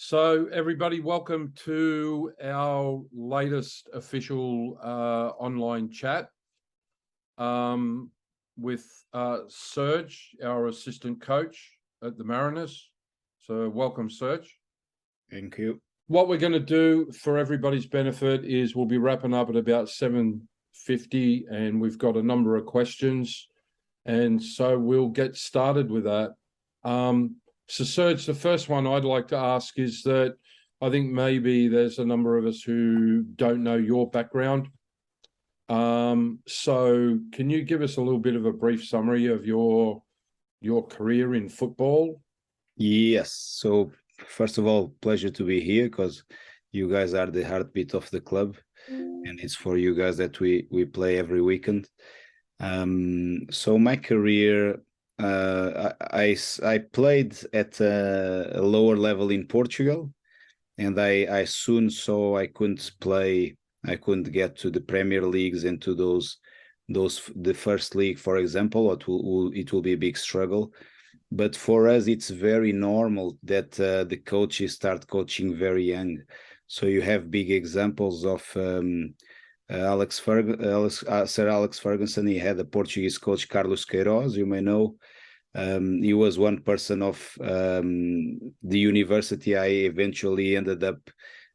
So everybody, welcome to our latest official online chat with Serge, our assistant coach at the Mariners. So welcome, Serge. Thank you. What we're going to do for everybody's benefit is we'll be wrapping up at about 7:50, and we've got a number of questions. And so we'll get started with that. So Serge, the first one I'd like to ask is that I think maybe there's a number of us who don't know your background. So can you give us a little bit of a brief summary of your career in football? Yes. So first of all, pleasure to be here because you guys are the heartbeat of the club, and it's for you guys that we play every weekend. So my career, I played at a lower level in Portugal, and I soon saw I couldn't play. I couldn't get to the Premier Leagues and to those the first league, for example. It will be a big struggle. But for us, it's very normal that the coaches start coaching very young. So you have big examples of Sir Alex Ferguson. He had a Portuguese coach, Carlos Queiroz, you may know. He was one person of the university I eventually ended up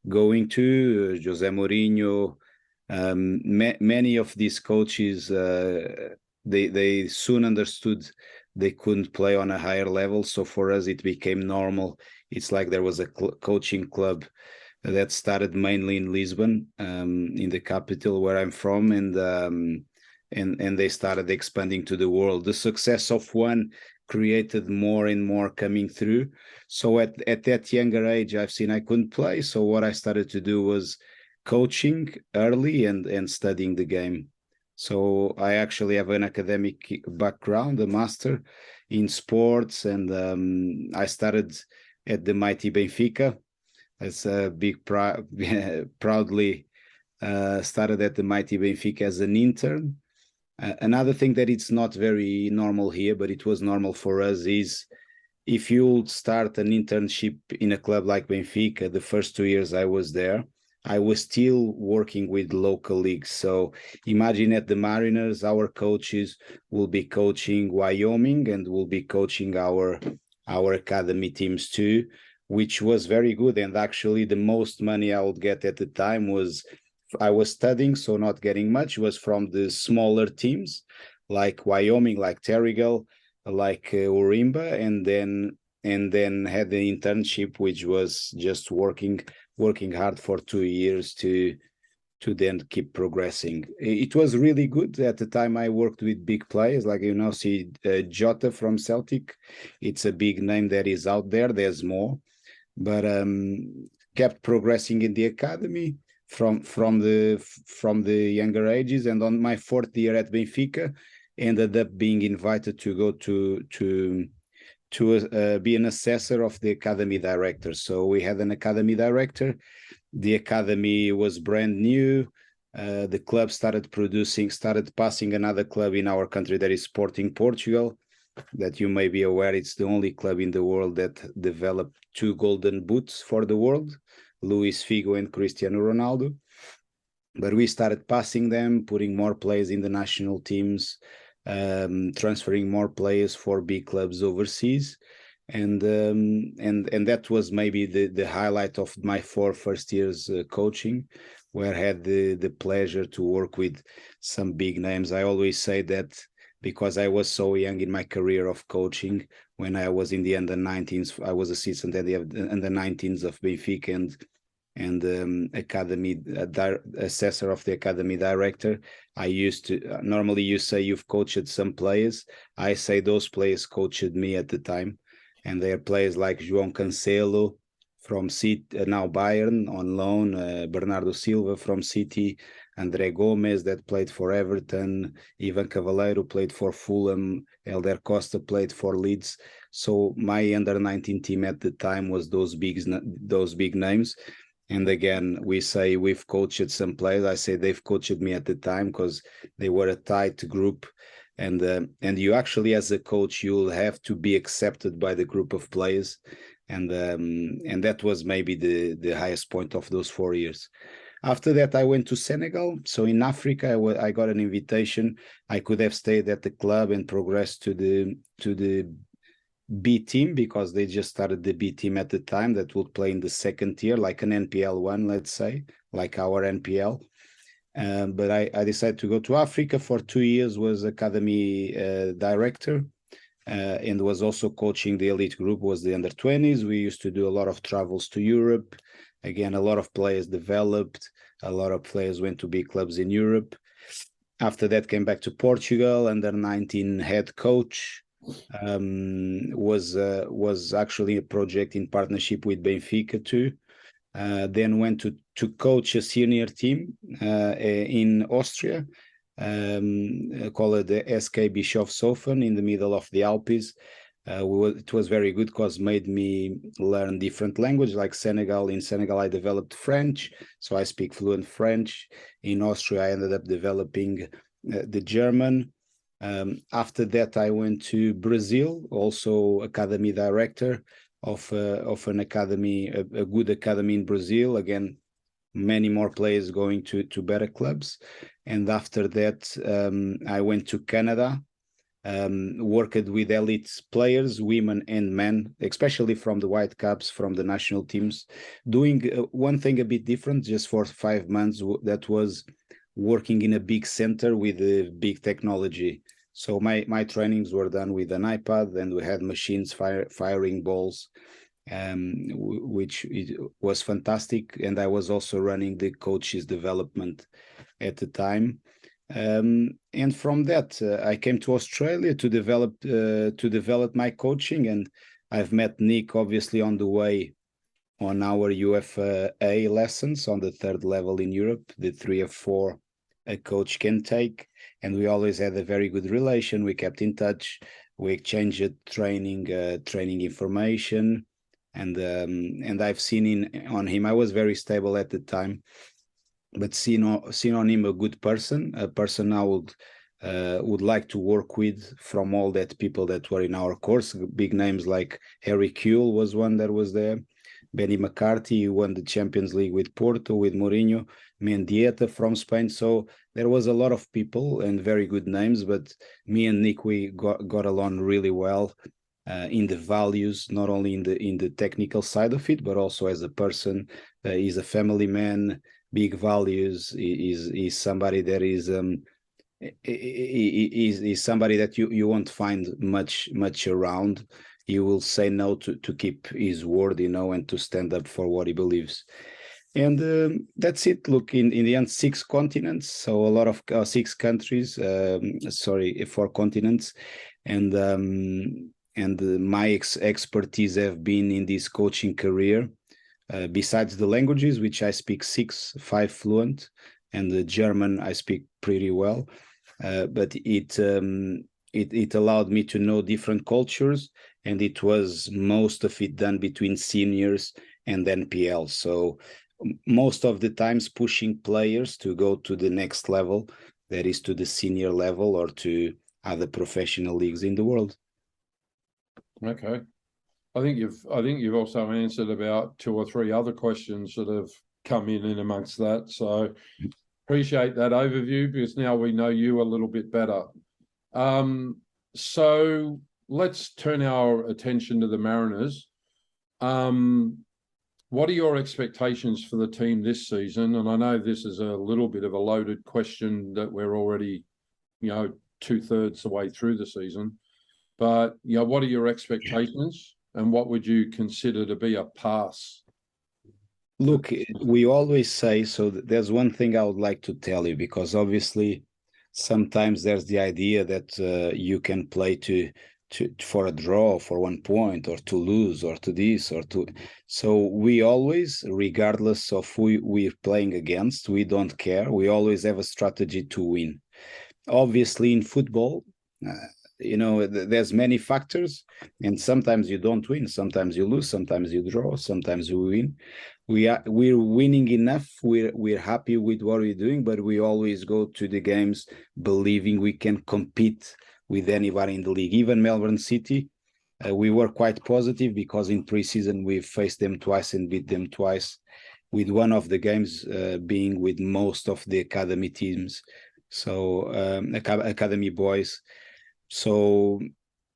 going to, Jose Mourinho. Many of these coaches, they soon understood they couldn't play on a higher level. So for us, it became normal. It's like there was a coaching club that started mainly in Lisbon, in the capital where I'm from, and they started expanding to the world. The success of one created more and more coming through. So at that younger age, I've seen I couldn't play. So what I started to do was coaching early and studying the game. So I actually have an academic background, a master in sports, and I started at the mighty Benfica. As a big proudly started at the mighty Benfica as an intern. Another thing that it's not very normal here, but it was normal for us, is if you start an internship in a club like Benfica, the first 2 years I was there, I was still working with local leagues. So imagine at the Mariners, our coaches will be coaching Wyoming and will be coaching our academy teams too, which was very good. And actually the most money I would get at the time was, I was studying, so not getting much, was from the smaller teams like Wyoming, like Terrigal, like Urimba, and then had the internship, which was just working hard for 2 years to then keep progressing. It was really good. At the time I worked with big players, like, see Jota from Celtic. It's a big name that is out there. There's more, but kept progressing in the academy from the younger ages. And on my 4th year at Benfica, ended up being invited to go to be an assessor of the academy director. So we had an academy director. The academy was brand new. The club started passing another club in our country, that is Sporting Portugal, that you may be aware, it's the only club in the world that developed 2 golden boots for the world, Luis Figo and Cristiano Ronaldo. But we started passing them, putting more players in the national teams, transferring more players for big clubs overseas, and that was maybe the highlight of my 4 first years coaching, where I had the pleasure to work with some big names. I always say that because I was so young in my career of coaching, when I was in the under-19s, I was assistant at the under-19s of Benfica and academy assessor of the academy director. I used to, normally you say you've coached some players. I say those players coached me at the time. And they are players like João Cancelo from City, now Bayern on loan, Bernardo Silva from City, André Gomes that played for Everton, Ivan Cavaleiro played for Fulham, Elder Costa played for Leeds. So my under-19 team at the time was those big names. And again, we say we've coached some players. I say they've coached me at the time because they were a tight group. And you actually, as a coach, you'll have to be accepted by the group of players. and that was maybe the highest point of those 4 years. After that, I went to Senegal. So in Africa, I got an invitation. I could have stayed at the club and progressed to the B team, because they just started the B team at the time that would play in the second tier, like an NPL one, let's say, like our NPL. But I decided to go to Africa for 2 years, was academy director, and was also coaching the elite group, was the under 20s. We used to do a lot of travels to Europe. Again, a lot of players developed, a lot of players went to big clubs in Europe. After that, came back to Portugal, under 19 head coach. Was actually a project in partnership with Benfica too. Then went to coach a senior team in Austria, called the SK Bischofshofen, in the middle of the Alps. It was very good because made me learn different language, like Senegal. In Senegal, I developed French, so I speak fluent French. In Austria, I ended up developing the German. After that, I went to Brazil, also academy director of an academy, a good academy in Brazil. Again, many more players going to better clubs. And after that, I went to Canada, worked with elite players, women and men, especially from the Whitecaps, from the national teams, doing one thing a bit different just for 5 months. That was working in a big center with big technology. So my trainings were done with an iPad, and we had machines firing balls, which was fantastic. And I was also running the coaches development at the time. And from that, I came to Australia to develop my coaching, and I've met Nick obviously on the way on our UFA lessons on the 3rd level in Europe, the 3 or 4 a coach can take, and we always had a very good relation. We kept in touch, we exchanged training information, and I've seen on him, I was very stable at the time, but seen on him a good person, a person I would like to work with from all that people that were in our course. Big names like Harry Kewell was one that was there, Benny McCarthy, who won the Champions League with Porto, with Mourinho, Mendieta from Spain. So there was a lot of people and very good names, but me and Nick, we got along really well in the values, not only in the technical side of it, but also as a person. He's a family man, big values. He's somebody that is somebody that you won't find much around. He will say no to keep his word, and to stand up for what he believes. And that's it. Look, in the end, 6 continents, so a lot of 6 countries, 4 continents, and my expertise have been in this coaching career. Besides the languages, which I speak 5 fluent, and the German I speak pretty well, but it allowed me to know different cultures, and it was most of it done between seniors and NPL. So most of the times pushing players to go to the next level, that is to the senior level or to other professional leagues in the world. Okay. I think you've also answered about 2 or 3 other questions that have come in amongst that. So appreciate that overview, because now we know you a little bit better. So let's turn our attention to the Mariners. What are your expectations for the team this season? And I know this is a little bit of a loaded question that we're already, 2/3 the way through the season. But, what are your expectations, and what would you consider to be a pass? Look, we always say, so there's one thing I would like to tell you, because obviously sometimes there's the idea that you can play for a draw, for 1 point, or to lose, or to this, or to. So we always, regardless of who we're playing against, we don't care. We always have a strategy to win. Obviously, in football, there's many factors, and sometimes you don't win, sometimes you lose, sometimes you draw, sometimes you win. We're winning enough. We're happy with what we're doing, but we always go to the games believing we can compete with anybody in the league. Even Melbourne City, We were quite positive because in pre-season we faced them twice and beat them twice, with one of the games being with most of the academy teams, so academy boys. So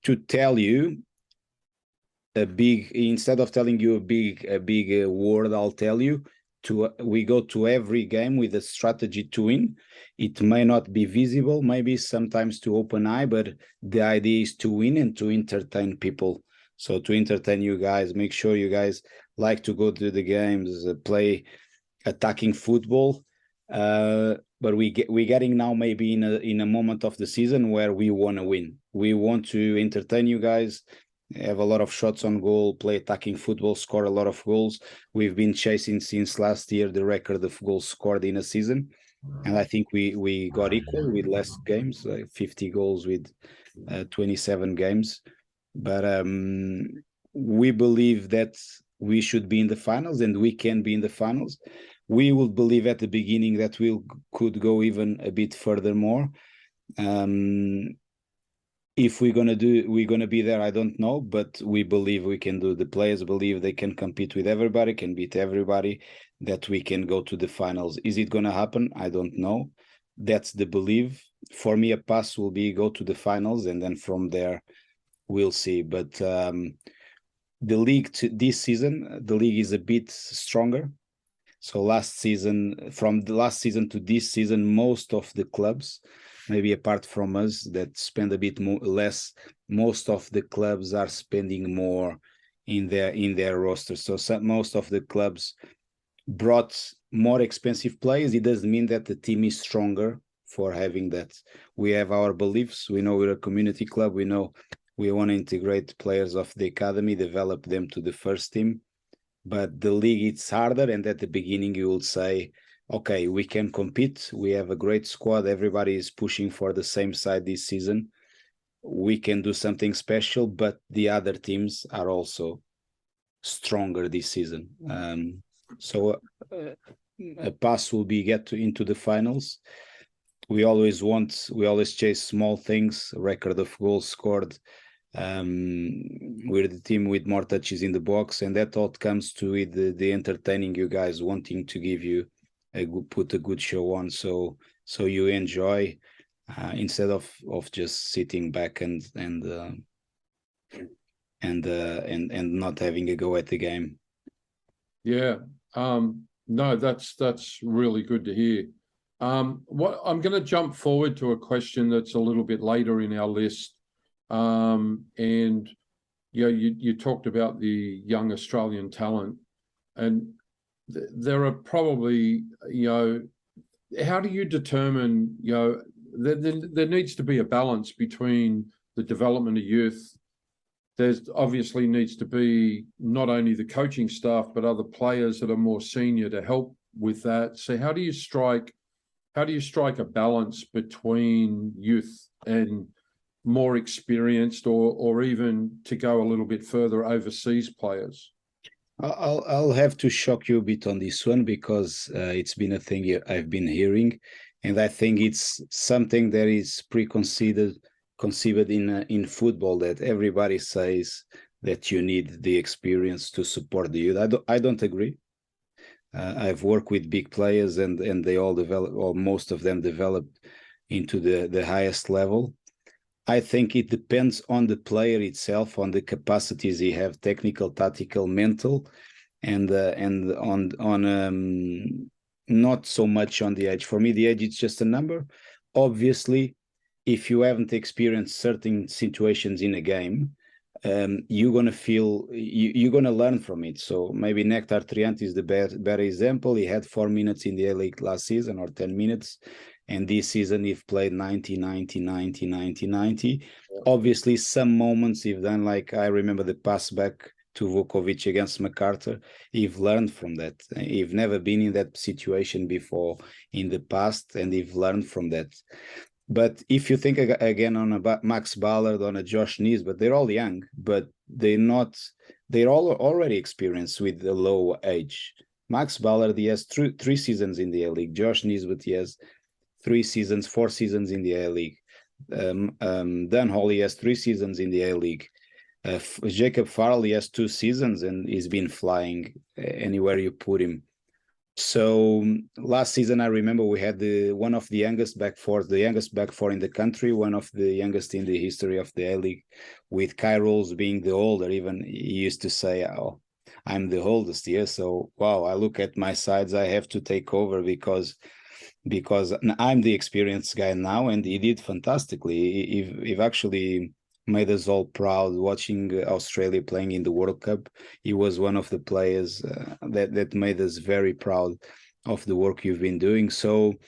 to tell you instead of telling you a big word, I'll tell you we go to every game with a strategy to win. It may not be visible, maybe sometimes to open eye, but the idea is to win and to entertain people. So to entertain you guys, make sure you guys like to go to the games, play attacking football. But we're getting now maybe in a moment of the season where we want to win. We want to entertain you guys, have a lot of shots on goal, play attacking football, score a lot of goals. We've been chasing since last year the record of goals scored in a season, and I think we got equal with less games, like 50 goals with 27 games. But we believe that we should be in the finals, and we can be in the finals. We would believe at the beginning that we could go even a bit further more. If we're gonna be there, I don't know, but we believe we can do. The players believe they can compete with everybody, can beat everybody, that we can go to the finals. Is it gonna happen? I don't know. That's the belief. For me, a pass will be go to the finals, and then from there we'll see. But the league this season, the league is a bit stronger. So from the last season to this season, most of the clubs, maybe apart from us that spend a bit less, most of the clubs are spending more in their roster. So most of the clubs brought more expensive players. It doesn't mean that the team is stronger for having that. We have our beliefs. We know we're a community club. We know we want to integrate players of the academy, develop them to the first team. But the league, it's harder, and at the beginning you will say, okay, we can compete, we have a great squad, everybody is pushing for the same side this season, we can do something special, but the other teams are also stronger this season. So a pass will be into the finals. We always chase small things, record of goals scored. We're the team with more touches in the box, and that all comes to with the entertaining you guys, wanting to give you put a good show on, so you enjoy instead of just sitting back and not having a go at the game. Yeah. No, that's really good to hear. What I'm going to jump forward to a question that's a little bit later in our list. And you talked about the young Australian talent, and there are probably, how do you determine, there needs to be a balance between the development of youth. There's obviously needs to be not only the coaching staff, but other players that are more senior to help with that. So how do you strike a balance between youth and more experienced, or even to go a little bit further, overseas players? I'll have to shock you a bit on this one, because it's been a thing I've been hearing, and I think it's something that is conceived in football, that everybody says that you need the experience to support the youth. I don't agree. I've worked with big players, and they all develop, or most of them developed into the highest level. I think it depends on the player itself, on the capacities he have, technical, tactical, mental, and on not so much on the age. For me, the age is just a number. Obviously, if you haven't experienced certain situations in a game, you're gonna learn from it. So maybe Nectar Triant is the better example. He had 4 minutes in the A-League last season, or 10 minutes. And this season, he's played 90. Yeah. Obviously, some moments he've done, like I remember the pass back to Vukovic against MacArthur. He've learned from that. He've never been in that situation before in the past, and he've learned from that. But if you think again on a Max Ballard, on a Josh Nisbet, they're all young, but they're all already experienced with a low age. Max Ballard, he has three seasons in the A-League. Josh Nisbet, he has 4 seasons in the A-League. Dan Holly has 3 seasons in the A-League. Jacob Farrell, he has 2 seasons and he's been flying anywhere you put him. So last season, I remember we had one of the youngest back four in the country, one of the youngest in the history of the A-League, with Kai Rolls being the older. Even he used to say, "Oh, I'm the oldest here." So wow, I look at my sides, I have to take over because I'm the experienced guy now, and he did fantastically. He actually made us all proud watching Australia playing in the World Cup. He was one of the players that made us very proud of the work you've been doing. So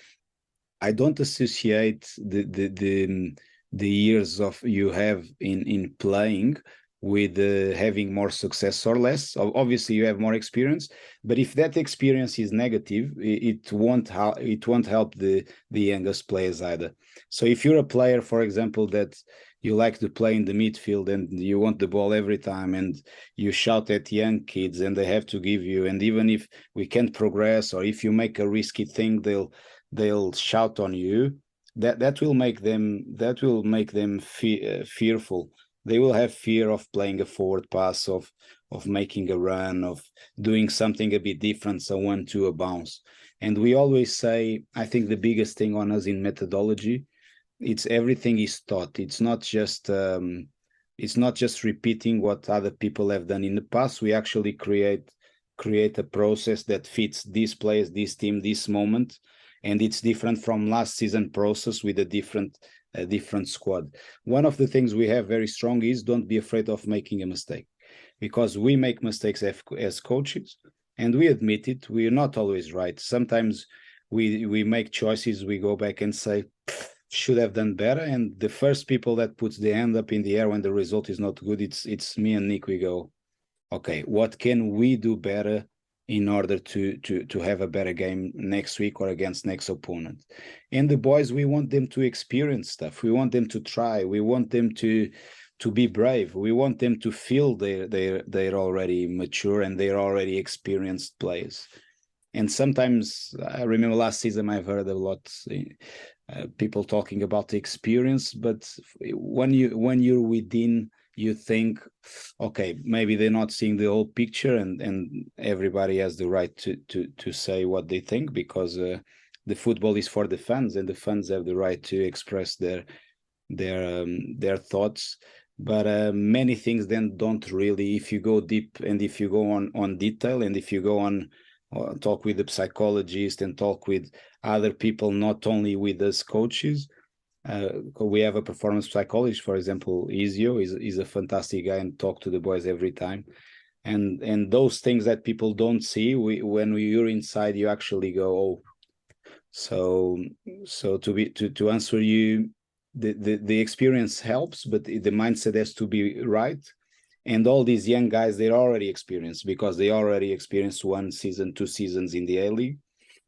I don't associate the years of you have in playing with having more success or less. Obviously, you have more experience, but if that experience is negative, it won't help the youngest players either. So if you're a player, for example, that you like to play in the midfield and you want the ball every time and you shout at young kids and they have to give you, and even if we can't progress or if you make a risky thing, they'll shout on you. That will make them fearful. They will have fear of playing a forward pass, of making a run, of doing something a bit different, so 1-2 a bounce. And we always say, I think the biggest thing on us in methodology, it's everything is taught. It's not just repeating what other people have done in the past. We actually create a process that fits these players, this team, this moment, and it's different from last season process with a different squad. One of the things we have very strong is don't be afraid of making a mistake, because we make mistakes as coaches, and we admit it. We are not always right. Sometimes we make choices, we go back and say, should have done better. And the first people that puts the hand up in the air when the result is not good, it's me and Nick. We go, okay, what can we do better in order to have a better game next week or against next opponent? And the boys, we want them to experience stuff. We want them to try. We want them to be brave. We want them to feel they're already mature and they're already experienced players. And sometimes, I remember last season, I've heard a lot people talking about the experience, but when you're within, you think, okay, maybe they're not seeing the whole picture, and everybody has the right to say what they think, because the football is for the fans, and the fans have the right to express their thoughts. But many things then don't really, if you go deep and if you go on detail, and if you go on talk with the psychologist and talk with other people, not only with us coaches. We have a performance psychologist, for example, Izio is a fantastic guy and talk to the boys every time. And those things that people don't see, when you're inside, you actually go, oh. So to answer you, the experience helps, but the mindset has to be right. And all these young guys, they're already experienced, because they already experienced 1 season, 2 seasons in the A-League.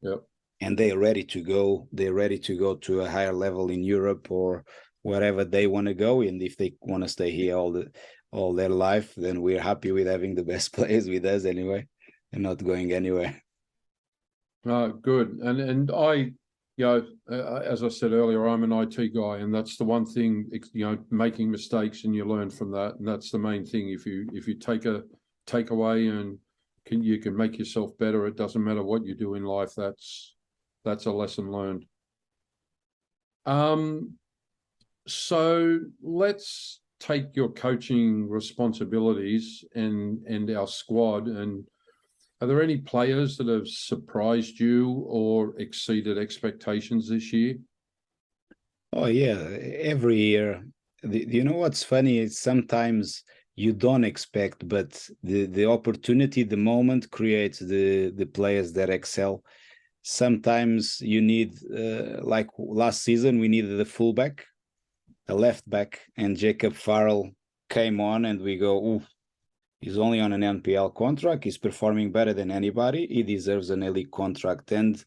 Yep. And they're ready to go. They're ready to go to a higher level in Europe or wherever they want to go. And if they want to stay here all their life, then we're happy with having the best players with us anyway, and not going anywhere. Good. And I, as I said earlier, I'm an IT guy, and that's the one thing, making mistakes, and you learn from that, and that's the main thing. If you take away and you can make yourself better, it doesn't matter what you do in life. That's a lesson learned. So let's take your coaching responsibilities and our squad. And are there any players that have surprised you or exceeded expectations this year? Oh yeah, every year. You know what's funny is sometimes you don't expect, but the opportunity, the moment creates the players that excel. Sometimes you need, like last season, we needed a fullback, a left back, and Jacob Farrell came on, and we go, ooh, he's only on an NPL contract. He's performing better than anybody. He deserves an A-League contract. And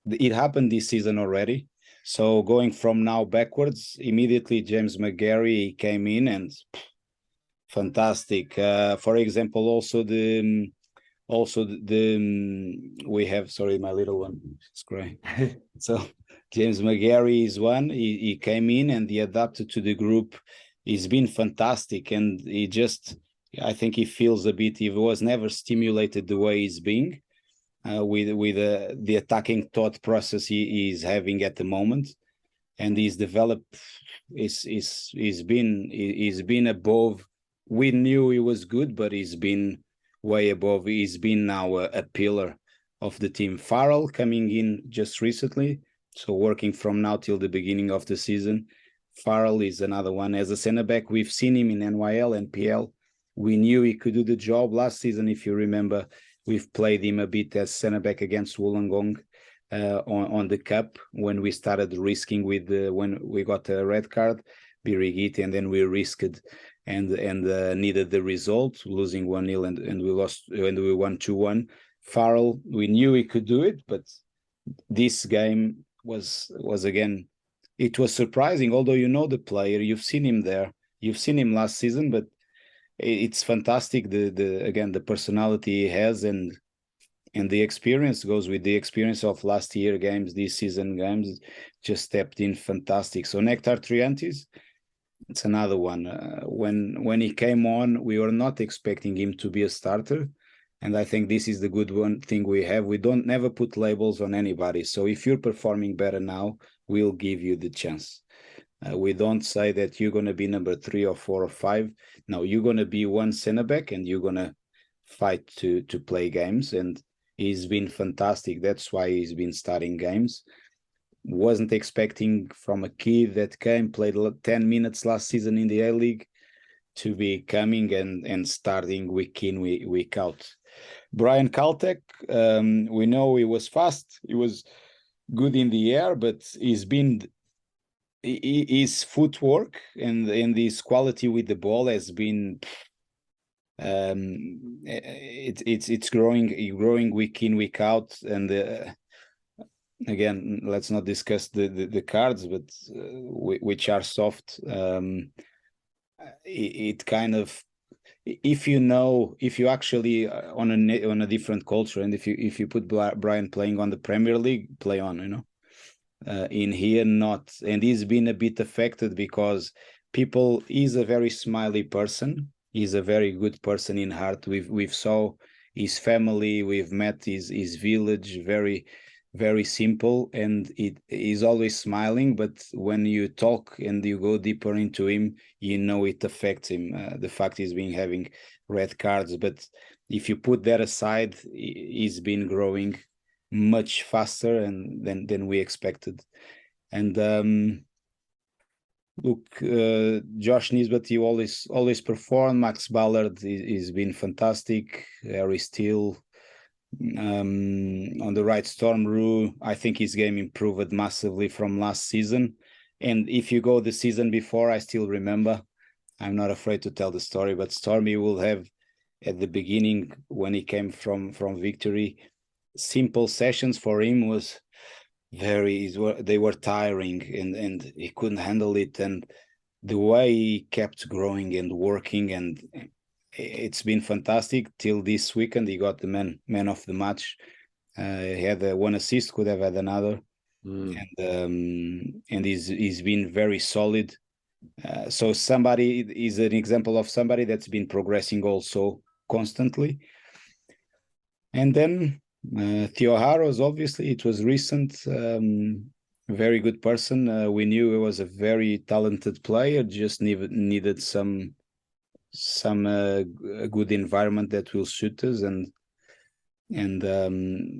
it happened this season already. So going from now backwards, immediately James McGarry came in and fantastic. For example, also we have, sorry, my little one, it's great. So James McGarry is one. He came in and he adapted to the group he's been fantastic, and I think he feels a bit, he was never stimulated the way he's being with the attacking thought process he's having at the moment, and he's developed. He's been above. We knew he was good, but he's been way above. He's been now a pillar of the team. Farrell coming in just recently, so working from now till the beginning of the season. Farrell is another one. As a centre back, we've seen him in NYL and PL. We knew he could do the job last season. If you remember, we've played him a bit as centre back against Wollongong on the cup when we started risking with when we got a red card, Birigit, and then we risked and needed the result, losing 1-0 and we lost and we won 2-1. Farrell, we knew he could do it, but this game was again, it was surprising. Although you know the player, you've seen him there, you've seen him last season, but it's fantastic the personality he has, and the experience goes with the experience of last year games, this season games, just stepped in fantastic. So Nectar Triantis, it's another one. When he came on, we were not expecting him to be a starter, and I think this is the good one thing we have. We don't never put labels on anybody. So if you're performing better now, we'll give you the chance. We don't say that you're going to be number 3 or 4 or 5. No, you're going to be one center back, and you're going to fight to play games. And he's been fantastic. That's why he's been starting games. Wasn't expecting from a kid that came, played 10 minutes last season in the A-League, to be coming and starting week in, week out. Brian Caltech, we know he was fast. He was good in the air, but his footwork and his quality with the ball has been it's growing week in, week out. And again, let's not discuss the cards, but which are soft. It kind of, if you actually on a different culture, and if you put Brian playing on the Premier League, play on, in here not, and he's been a bit affected because he's a very smiley person. He's a very good person in heart. We've saw his family, we've met his village, very, very simple, and he's always smiling. But when you talk and you go deeper into him, it affects him. The fact he's been having red cards, but if you put that aside, he's been growing much faster than we expected. And look, Josh Nisbet, he always performed. Max Ballard he's been fantastic. Harry Steele on the right, Storm Rue, I think his game improved massively from last season. And if you go the season before, I still remember, I'm not afraid to tell the story, but Stormy will have at the beginning when he came from Victory, simple sessions for him was they were tiring, and he couldn't handle it. And the way he kept growing and working, and it's been fantastic till this weekend. He got the man of the match. He had 1 assist, could have had another. And he's been very solid. So somebody is an example of somebody that's been progressing also constantly. And then Theo Harrows, obviously, it was recent. Very good person. We knew he was a very talented player, just needed some a good environment that will suit us, and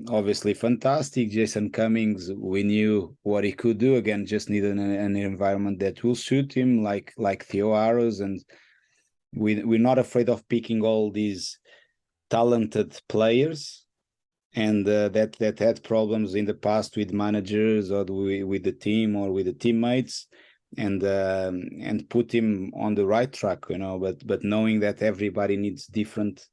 obviously fantastic. Jason Cummings, we knew what he could do. Again, just needed an environment that will suit him, like Theo Harrows. And we're not afraid of picking all these talented players, and that had problems in the past with managers or with the team or with the teammates, and put him on the right track, but knowing that everybody needs a different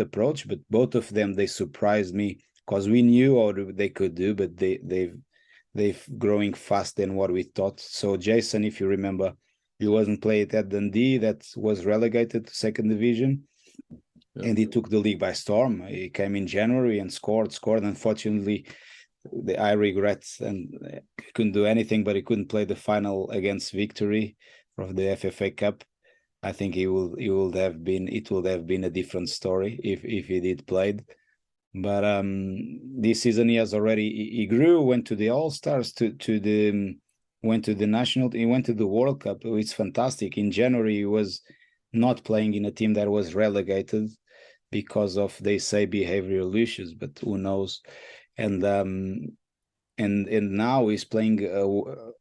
approach. But both of them, they surprised me, because we knew what they could do, but they've growing fast than what we thought. So Jason, if you remember, he wasn't played at Dundee, that was relegated to second division. And he took the league by storm. He came in January and scored. Unfortunately, I regret, and couldn't do anything, but he couldn't play the final against Victory of the FFA Cup. I think it would have been a different story if he did played. But this season he has already he grew, went to the All Stars, went to the national, he went to the World Cup. It's fantastic. In January he was not playing in a team that was relegated because of, they say, behavioral issues, but who knows. And now he's playing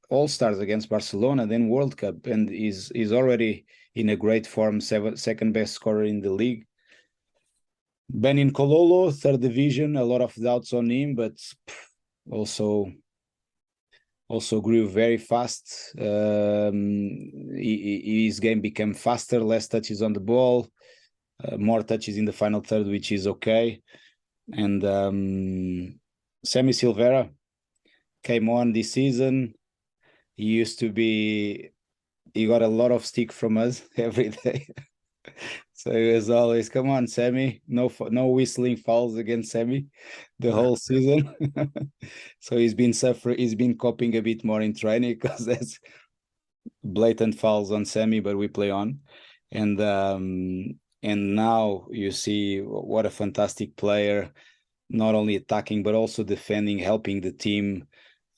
All Stars against Barcelona, then World Cup, and he's already in a great form, second best scorer in the league. Benin Kololo, third division, a lot of doubts on him, but also grew very fast. His game became faster, less touches on the ball, more touches in the final third, which is okay. And Sammy Silveira came on this season. He got a lot of stick from us every day. So he was always, come on, Sammy, no whistling fouls against Sammy the whole season. So he's been coping a bit more in training because there's blatant fouls on Sammy, but we play on. And now you see what a fantastic player, not only attacking, but also defending, helping the team,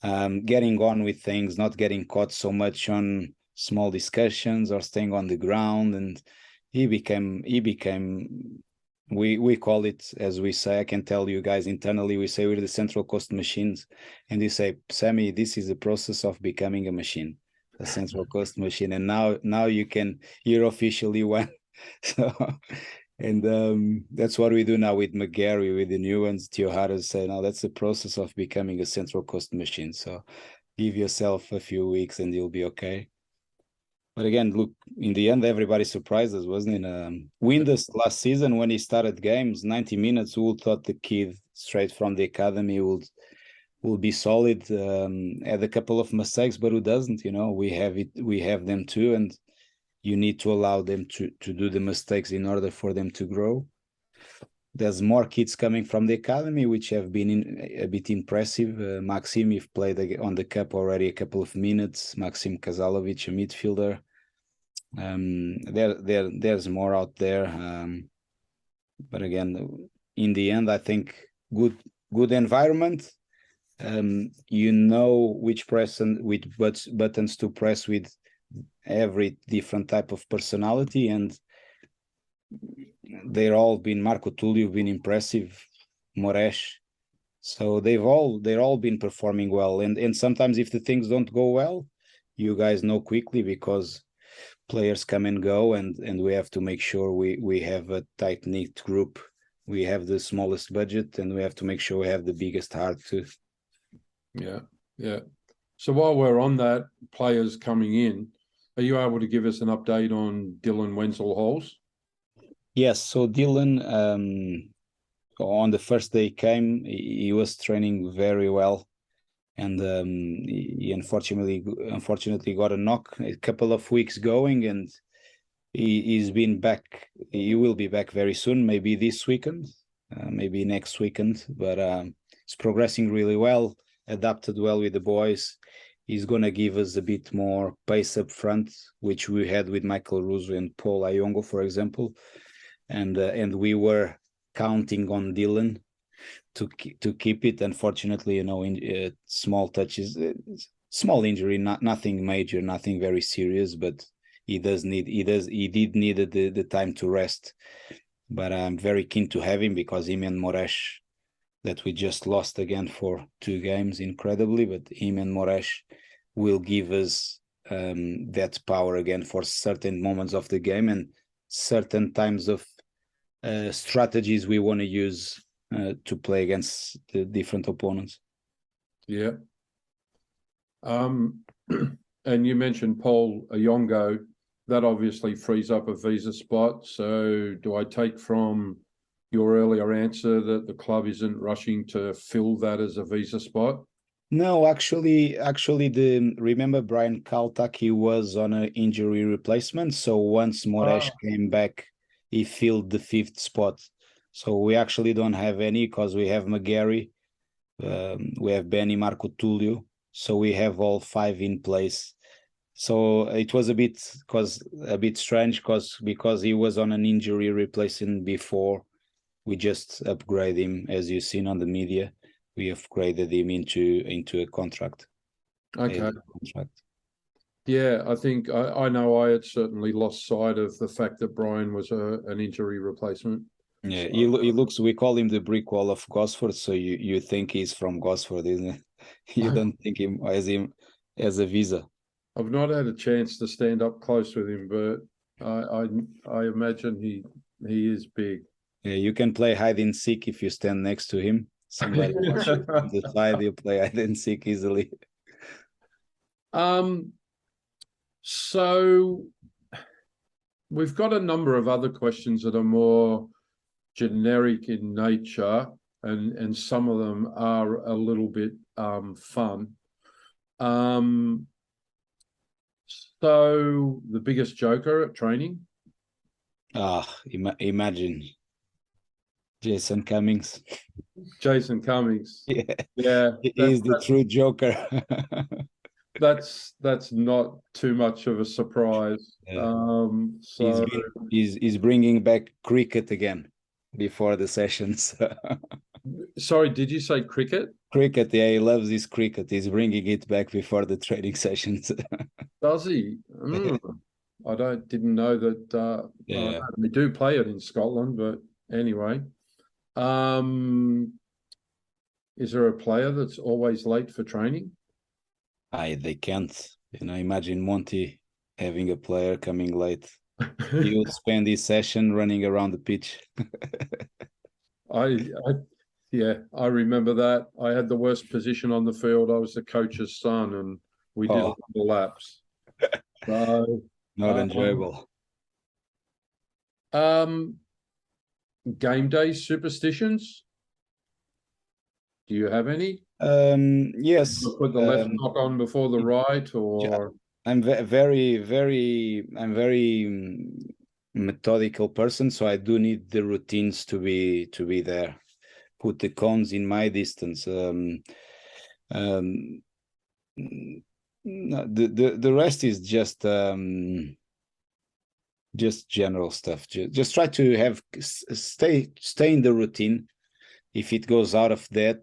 getting on with things, not getting caught so much on small discussions or staying on the ground. And he became we call it, as we say, I can tell you guys internally, we say we're the Central Coast machines. And you say, Sammy, this is the process of becoming a machine, a Central Coast machine. And now you're officially one. So, and that's what we do now with McGarry, with the new ones. Tiohara say, no, that's the process of becoming a Central Coast machine. So give yourself a few weeks and you'll be okay. But again, look, in the end, everybody surprised us, wasn't it? Windus last season, when he started games, 90 minutes, who thought the kid straight from the academy will be solid? Had a couple of mistakes, but who doesn't? We have them too, and you need to allow them to do the mistakes in order for them to grow. There's more kids coming from the academy, which have been a bit impressive. Maxim, you've played on the cup already a couple of minutes. Maxim Kazalovic, a midfielder. There's more out there, but again, in the end, I think good environment. Which press and which buttons to press with every different type of personality, and they're all been, Marco Tullio been impressive, Moresh. So they're all been performing well, and sometimes if the things don't go well, you guys know quickly, because players come and go, and we have to make sure we have a tight-knit group. We have the smallest budget, and we have to make sure we have the biggest heart too. Yeah. So while we're on that, players coming in, are you able to give us an update on Dylan Wenzel-Halls? Yes, so Dylan, on the first day came, he was training very well. And he unfortunately got a knock a couple of weeks going, and he's been back. He will be back very soon, maybe this weekend, maybe next weekend. But it's progressing really well, adapted well with the boys. He's going to give us a bit more pace up front, which we had with Michael Russo and Paul Ayongo, for example. And we were counting on Dylan to keep it. Unfortunately, in small touches, small injury, nothing major, nothing very serious, but he did need the time to rest. But I'm very keen to have him, because him and Moresh, that we just lost again for 2 games, incredibly, but him and Moresh will give us that power again for certain moments of the game and certain times of strategies we want to use to play against the different opponents. Yeah. And you mentioned Paul Ayongo. That obviously frees up a visa spot. So do I take from your earlier answer that the club isn't rushing to fill that as a visa spot? No, actually, remember Brian Kaltak, he was on an injury replacement. So once Moresh came back, he filled the 5th spot. So we actually don't have any, because we have McGarry, we have Benny, Marco Tulio. So we have all 5 in place. So it was a bit strange because he was on an injury replacing before. We just upgrade him, as you've seen on the media. We upgraded him into a contract. Okay. Contract. Yeah, I think I know I had certainly lost sight of the fact that Brian was an injury replacement. Yeah, he looks. We call him the brick wall of Gosford. So you think he's from Gosford, isn't it? You don't think him as a visa. I've not had a chance to stand up close with him, but I imagine he is big. Yeah, you can play hide and seek if you stand next to him. Somebody watches on the side, you play hide and seek easily. So we've got a number of other questions that are more generic in nature, and some of them are a little bit fun. So the biggest joker at training? Imagine Jason Cummings. Jason Cummings. Yeah, he's the true joker. That's not too much of a surprise. Yeah. So he's bringing back cricket again before the sessions. Sorry, did you say cricket? Cricket, yeah, he loves his cricket. He's bringing it back before the training sessions. Does he? I didn't know that. Yeah, we do play it in Scotland, but anyway. Is there a player that's always late for training? They can't. Imagine Monty having a player coming late. He would spend his session running around the pitch. I remember that. I had the worst position on the field. I was the coach's son, and we did a lot of laps. So not enjoyable. Game day superstitions. Do you have any? Yes. Put the left knock on before the right, or I'm very methodical person, so I do need the routines to be there. Put the cones in my distance. The rest is just general stuff. Just try to stay in the routine. If it goes out of that,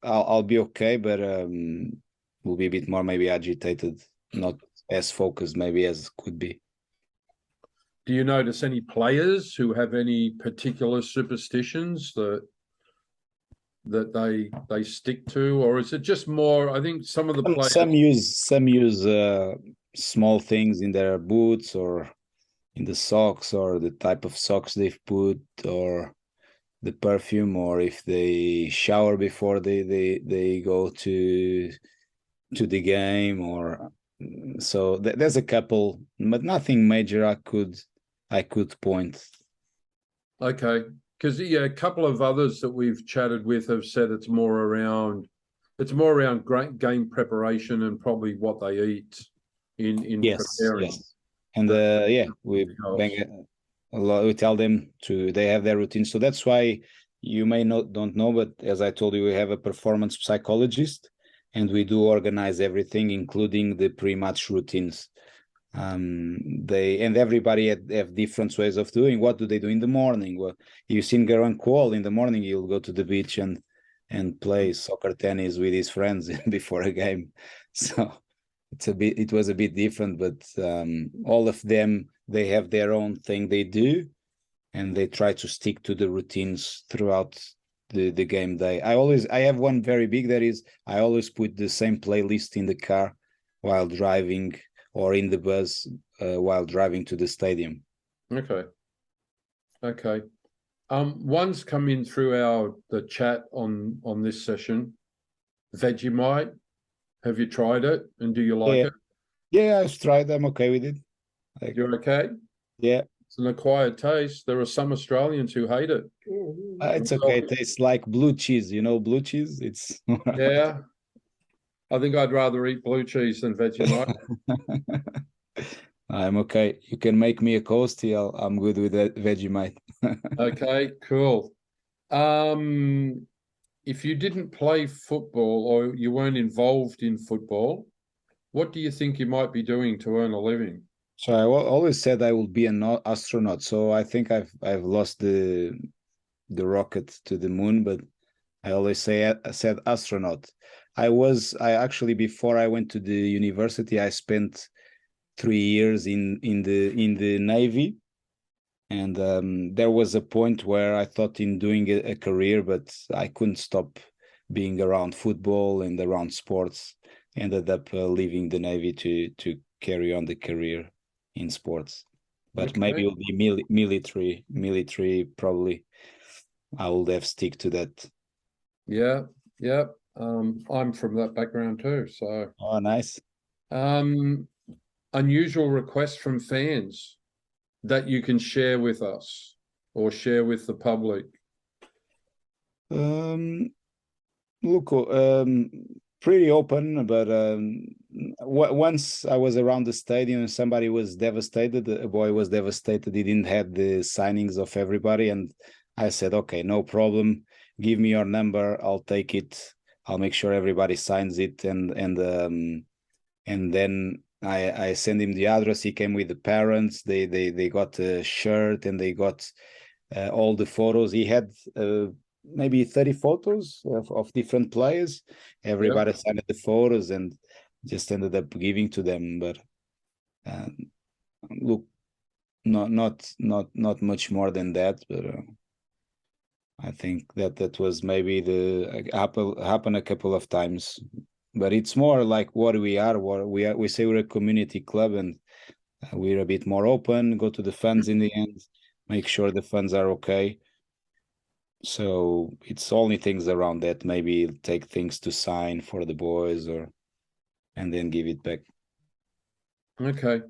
I'll be okay, but we'll be a bit more maybe agitated, not as focused maybe as could be. Do you notice any players who have any particular superstitions that they stick to, or is it just more? I think some of the players some use small things in their boots or in the socks, or the type of socks they've put, or the perfume, or if they shower before they go to the game, or so there's a couple, but nothing major I could point. Okay, because a couple of others that we've chatted with have said it's more around great game preparation and probably what they eat in preparing. Yes. And we tell them they have their routine. So that's why you may don't know, but as I told you, we have a performance psychologist, and we do organize everything, including the pre-match routines. Everybody have different ways of doing. What do they do in the morning? Well, you've seen Garan Kuol in the morning. He'll go to the beach and play soccer tennis with his friends before a game. So it was a bit different, but all of them, they have their own thing they do, and they try to stick to the routines throughout the game day. I have one very big, that is, I always put the same playlist in the car while driving, or in the bus while driving to the stadium. Okay. One's come in through the chat on this session. Vegemite. Have you tried it, and do you like it? Yeah, I've tried. I'm okay with it. You're okay? Yeah. It's an acquired taste. There are some Australians who hate it. It's okay. It tastes like blue cheese. You know blue cheese? It's yeah. I think I'd rather eat blue cheese than Vegemite. I'm okay. You can make me a coastie. I'm good with that Vegemite. Okay, cool. if you didn't play football or you weren't involved in football, what do you think you might be doing to earn a living? So I always said I will be an astronaut. So I think I've lost the rocket to the moon, but I always said astronaut. I actually, before I went to the university, I spent 3 years in the Navy, and there was a point where I thought in doing a career, but I couldn't stop being around football and around sports. Ended up leaving the Navy to carry on the career in sports, but maybe Okay. it'll be military probably. I will have stick to that. Yeah, yeah. I'm from that background too. So, Oh, nice. um, unusual request from fans that you can share with us or share with the public. Um, Look, pretty open, but once I was around the stadium, somebody was devastated. A boy was devastated. He didn't have the signings of everybody, and I said, "Okay, no problem. Give me your number. I'll take it. I'll make sure everybody signs it." And then I sent him the address. He came with the parents. They got a shirt and they got all the photos. He had maybe 30 photos of different players. Yeah. Everybody signed the photos and just ended up giving to them. But uh, look, not much more than that. But I think that was maybe the happen a couple of times. But it's more like what we are. What we are. We say we're a community club, and we're a bit more open. Go to the funds in the end. Make sure the funds are okay. So it's only things around that. Maybe take things to sign for the boys, or and then give it back. Okay.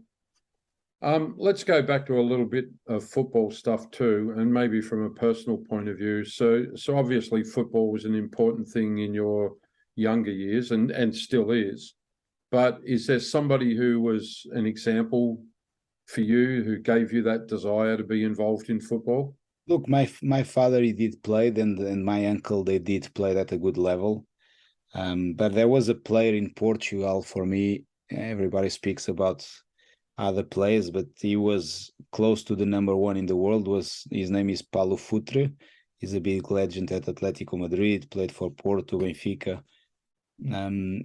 Let's go back to a little bit of football stuff too, and maybe from a personal point of view. So obviously football was an important thing in your younger years and still is. But is there somebody who was an example for you who gave you that desire to be involved in football? Look, my father, he did play, and my uncle, they did play at a good level. But there was a player in Portugal for me. Everybody speaks about other players, but he was close to the number one in the world. Was his name is Paulo Futre. He's a big legend at Atletico Madrid. Played for Porto, Benfica.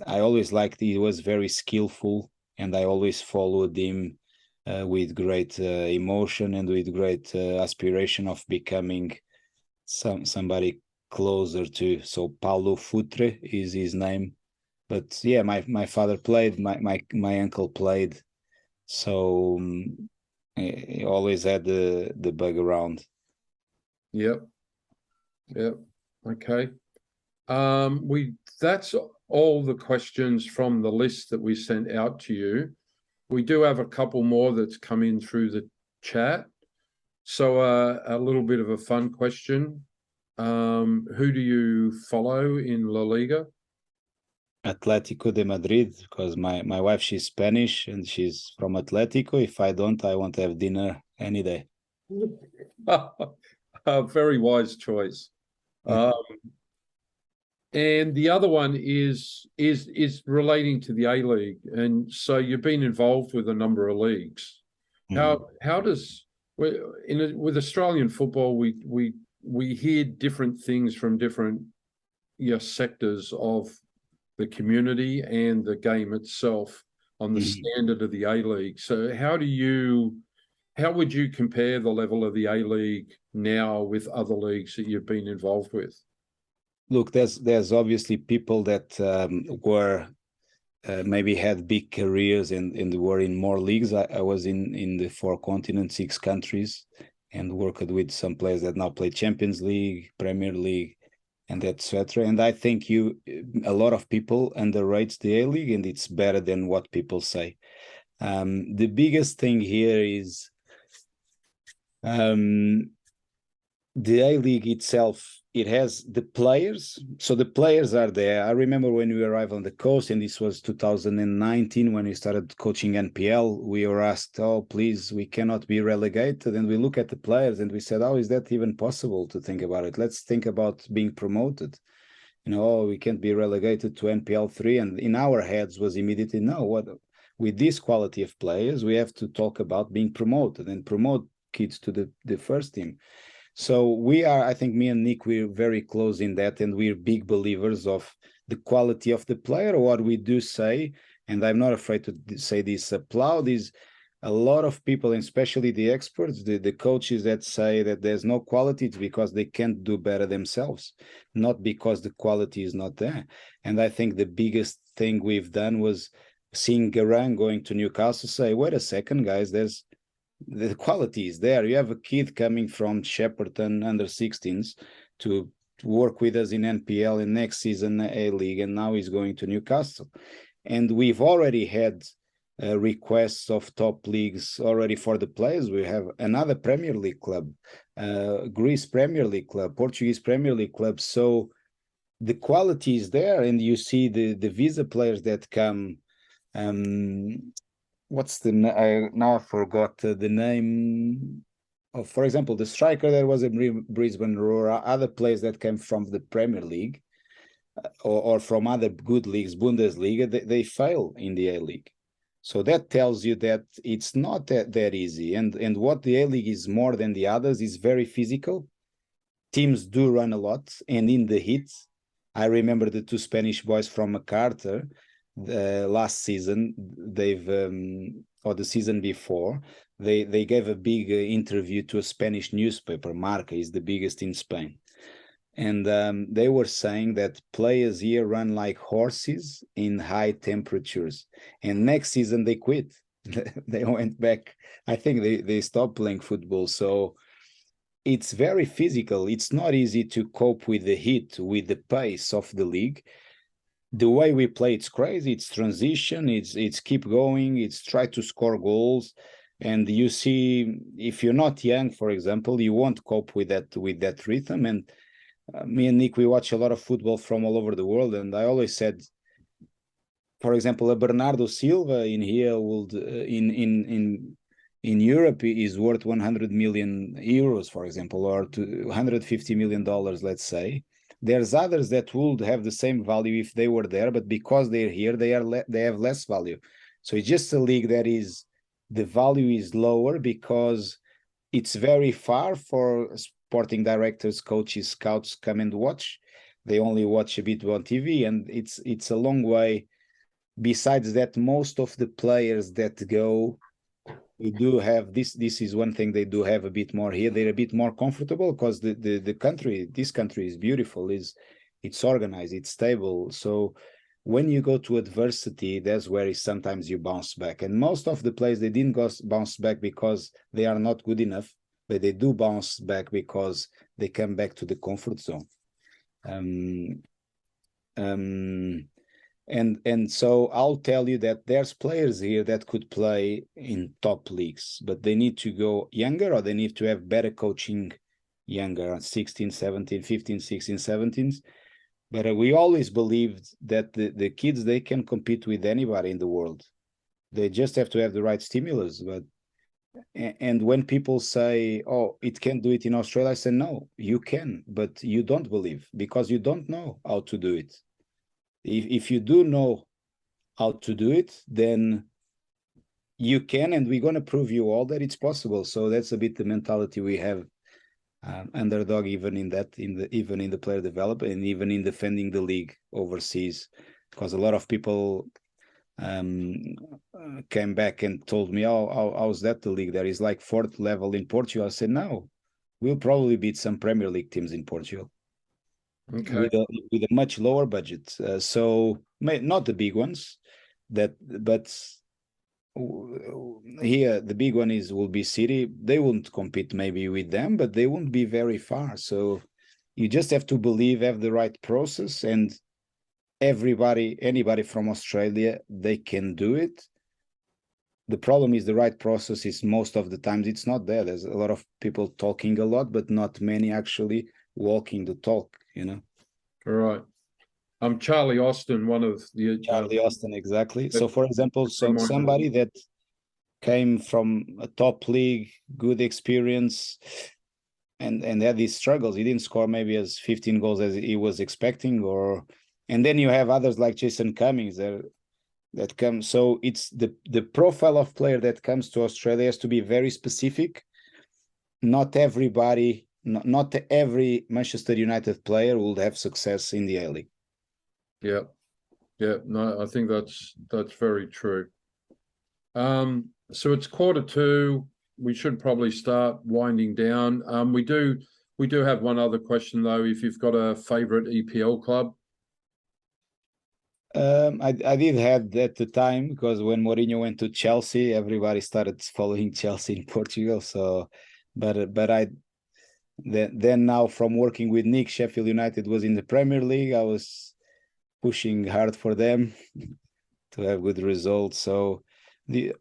I always liked. He was very skillful, and I always followed him with great emotion and with great aspiration of becoming somebody closer to. So Paulo Futre is his name. But yeah, my father played. My uncle played. So he always had the bug around. Yep. Yep. Okay. We that's all the questions from the list that we sent out to you. We do have a couple more that's come in through the chat. So a little bit of a fun question. Who do you follow in La Liga? Atletico de Madrid, because my wife, she's Spanish and she's from Atletico. If I don't, I won't have dinner any day. A very wise choice. And the other one is relating to the A League, and so you've been involved with a number of leagues. How does with Australian football we hear different things from different sectors of the community and the game itself on the standard of the A League. So how would you compare the level of the A League now with other leagues that you've been involved with? Look, there's obviously people that were maybe had big careers and were in more leagues. I was in the 4 continents, 6 countries, and worked with some players that now play Champions League, Premier League, and etc. And I think a lot of people underrate the A League, and it's better than what people say. The biggest thing here is the A League itself. It has the players, so the players are there. I remember when we arrived on the coast, and this was 2019 when we started coaching NPL. We were asked, "Oh, please, we cannot be relegated." And we look at the players and we said, "Oh, is that even possible to think about it? Let's think about being promoted." we can't be relegated to NPL 3, and in our heads was immediately, no, what with this quality of players, we have to talk about being promoted and promote kids to the first team. So we are, I think me and Nick, we're very close in that, and we're big believers of the quality of the player. What we do say, and I'm not afraid to say this, applaud is a lot of people, and especially the experts, the coaches that say that there's no quality, it's because they can't do better themselves, not because the quality is not there. And I think the biggest thing we've done was seeing Garang going to Newcastle say, wait a second, guys, the quality is there. You have a kid coming from Shepperton under 16s to work with us in NPL, and next season A-League, and now he's going to Newcastle. And we've already had requests of top leagues already for the players. We have another Premier League club, Greece Premier League club, Portuguese Premier League club. So the quality is there, and you see the visa players that come. What's the now I forgot the name of, for example, the striker that was in Brisbane Roar, other players that came from the Premier League or from other good leagues, Bundesliga, they fail in the A-League. So that tells you that it's not that easy. And what the A-League is more than the others is very physical. Teams do run a lot, and in the heat, I remember the two Spanish boys from MacArthur last season, or the season before, they gave a big interview to a Spanish newspaper. Marca is the biggest in Spain. And they were saying that players here run like horses in high temperatures. And next season they quit. They went back. I think they stopped playing football. So it's very physical. It's not easy to cope with the heat, with the pace of the league. The way we play, it's crazy. It's transition. It's keep going. It's try to score goals. And you see, if you're not young, for example, you won't cope with that rhythm. And me and Nick, we watch a lot of football from all over the world, and I always said, for example, a Bernardo Silva in here would in Europe is worth 100 million euros, for example, or $150 million, let's say. There's others that would have the same value if they were there, but because they're here, they have less value. So it's just a league that is, the value is lower because it's very far for sporting directors, coaches, scouts come and watch. They only watch a bit on TV, and it's a long way. Besides that, most of the players that go, we do have this is one thing they do have a bit more here. They're a bit more comfortable because the country, this country is beautiful, it's organized, it's stable. So when you go to adversity, that's where sometimes you bounce back. And most of the players, they didn't bounce back because they are not good enough, but they do bounce back because they come back to the comfort zone. And so I'll tell you that there's players here that could play in top leagues, but they need to go younger, or they need to have better coaching younger, 16, 17, 15, 16, 17s. But we always believed that the kids, they can compete with anybody in the world. They just have to have the right stimulus. And when people say, oh, it can't do it in Australia, I say, no, you can, but you don't believe because you don't know how to do it. If you do know how to do it, then you can, and we're going to prove you all that it's possible. So that's a bit the mentality we have, underdog, even in the player development and even in defending the league overseas, because a lot of people came back and told me, oh, how's that the league there is like fourth level in Portugal? I said, no, we'll probably beat some Premier League teams in Portugal. Okay. With a much lower budget, so not the big ones, but here the big one will be City. They won't compete maybe with them, but they won't be very far. So you just have to believe, have the right process, and anybody from Australia, they can do it. The problem is the right process is most of the times it's not there. There's a lot of people talking a lot, but not many actually walking the talk, All right. Charlie Austin, one of the Charlie Austin, exactly. So for example, somebody that came from a top league, good experience, and had these struggles. He didn't score maybe as 15 goals as he was expecting, and then you have others like Jason Cummings that come. So it's the profile of player that comes to Australia has to be very specific. Not everybody, not every Manchester United player will have success in the A-League. Yeah. Yeah, no, I think that's very true. So it's 1:45. We should probably start winding down. We do have one other question though. If you've got a favorite EPL club. I did have at the time, because when Mourinho went to Chelsea, everybody started following Chelsea in Portugal. So, but I then now from working with Nick, Sheffield United was in the Premier League. I was pushing hard for them to have good results. So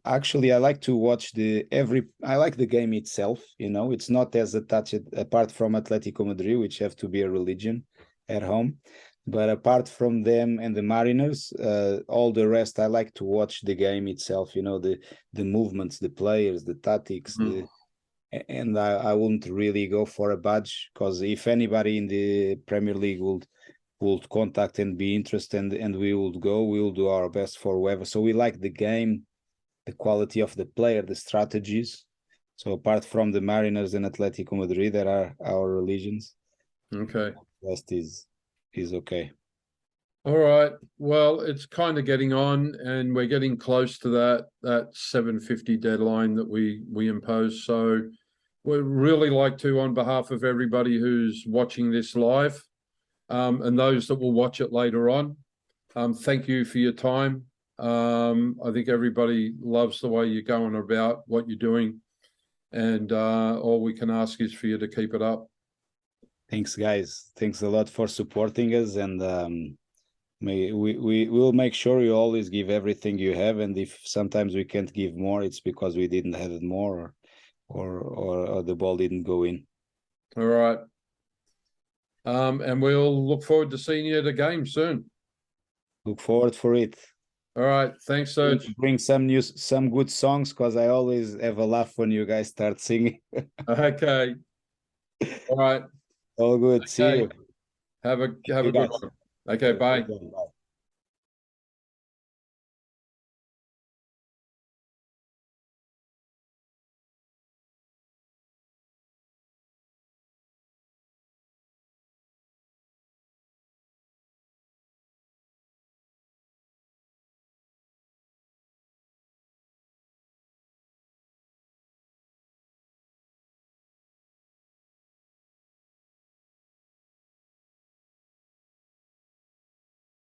actually I like to watch I like the game itself, it's not as attached apart from Atletico Madrid, which have to be a religion at home. But apart from them and the Mariners, all the rest, I like to watch the game itself, the movements, the players, the tactics, and I wouldn't really go for a badge, because if anybody in the Premier League would contact and be interested, and we will do our best for whoever. So we like the game, the quality of the player, the strategies. So apart from the Mariners and Atletico Madrid, that are our religions. Okay. The rest is okay. All right. Well, it's kind of getting on, and we're getting close to that 7:50 deadline that we impose. So we'd really like to, on behalf of everybody who's watching this live, and those that will watch it later on, thank you for your time. I think everybody loves the way you're going about what you're doing, and all we can ask is for you to keep it up. Thanks, guys. Thanks a lot for supporting us, and we will make sure you always give everything you have. And if sometimes we can't give more, it's because we didn't have it more, or the ball didn't go in. All right. And we'll look forward to seeing you at a game soon. Look forward for it. All right. Thanks, Serge. Bring some good songs, because I always have a laugh when you guys start singing. Okay. All right. All good. Okay. See you. Have a good one. Okay, bye. Bye.